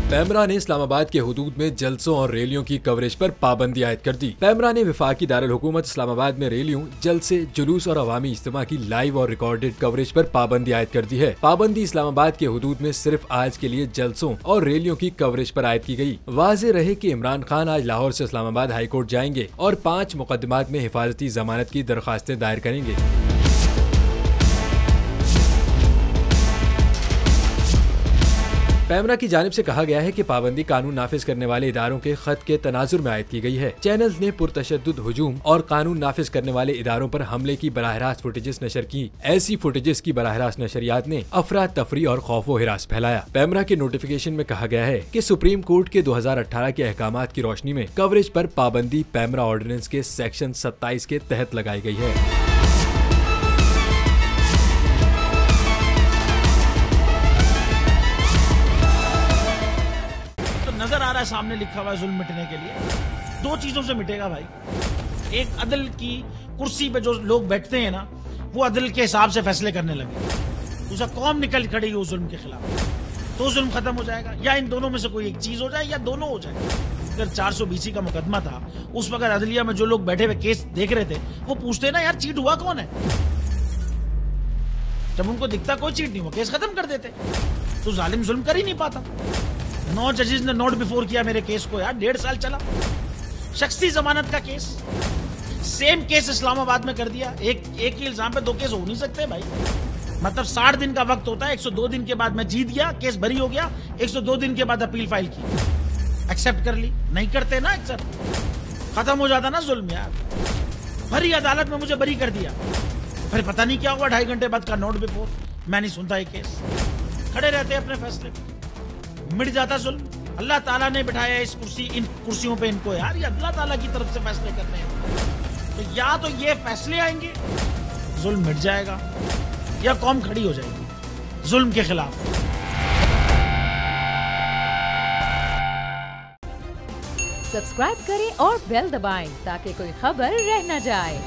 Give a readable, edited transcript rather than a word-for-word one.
पैमरा ने इस्लामाबाद के हुदूद में जलसों और रैलियों की कवरेज पर पाबंदी आयद कर दी। पैमरा ने वफाकी दारुल हुकूमत इस्लामाबाद में रैलियों, जलसे, जुलूस और अवामी इज्तिमा की लाइव और रिकॉर्डेड कवरेज पर पाबंदी आयद कर दी है। पाबंदी इस्लामाबाद के हुदूद में सिर्फ आज के लिए जलसों और रैलियों की कवरेज पर आयद की गई। वाज़ेह रहे कि इमरान खान आज लाहौर से इस्लामाबाद हाई कोर्ट जाएंगे और 5 मुकदमात में हिफाजती जमानत की दरखास्तें दायर करेंगे। पैमरा की जानिब से कहा गया है कि पाबंदी कानून नाफिज करने वाले इदारों के खत के तनाजुर में आयद की गई है। चैनल ने पुरतशद्दुद हुजूम और कानून नाफिज करने वाले इदारों पर हमले की बराह रास्त फुटेजेस नशर की। ऐसी फुटेजेस की बराह रास्त नशरियात ने अफरा तफरी और खौफ व हिरास फैलाया। पैमरा के नोटिफिकेशन में कहा गया है कि सुप्रीम कोर्ट के 2018 के अहकामात की रोशनी में कवरेज पर पाबंदी पैमरा ऑर्डिनेंस के सेक्शन 27 के तहत लगाई गई है। नजर आ रहा है सामने लिखा हुआ है जुल्म मिटने के लिए। 2 चीजों से मिटेगा भाई। एक, अदल की कुर्सी पे जो लोग बैठते हैं ना, वो अदल के हिसाब से फैसले करने लगे। दूसरा, कौम निकल खड़ी उस जुल्म के खिलाफ, तो जुल्म खत्म हो जाएगा। या इन दोनों में से कोई एक चीज हो जाए या दोनों हो जाए। अगर 420 का मुकदमा था, उस वक्त अदलिया में जो लोग बैठे हुए केस देख रहे थे, वो पूछते ना यार चीट हुआ कौन है। जब उनको दिखता कोई चीट नहीं, वो केस खत्म कर देते। तो जालिम जुल्म कर ही नहीं पाता। 9 जजेस ने नोट बिफोर किया मेरे केस को यार, 1.5 साल चला। शख्सी जमानत का केस, सेम केस इस्लामाबाद में कर दिया। एक ही इल्जाम पे 2 केस हो नहीं सकते भाई। मतलब 60 दिन का वक्त होता है। 102 दिन के बाद मैं जीत गया, केस बरी हो गया। 102 दिन के बाद अपील फाइल की, एक्सेप्ट कर ली। नहीं करते ना एक्सेप्ट, खत्म हो जाता ना जुल्म यार। भरी अदालत में मुझे बरी कर दिया, फिर पता नहीं क्या हुआ 2.5 घंटे बाद का नोट बिफोर। मैं नहीं सुनता ये केस, खड़े रहते अपने फैसले पे, मिट जाता जुल्म। अल्लाह ताला ने बिठाया इन कुर्सियों पे इनको यार, ये अल्लाह ताला की तरफ से फैसले करने हैं। तो या तो ये फैसले आएंगे, जुल्म मिट जाएगा, या कौम खड़ी हो जाएगी जुल्म के खिलाफ। सब्सक्राइब करें और बेल दबाएं ताकि कोई खबर रह न जाए।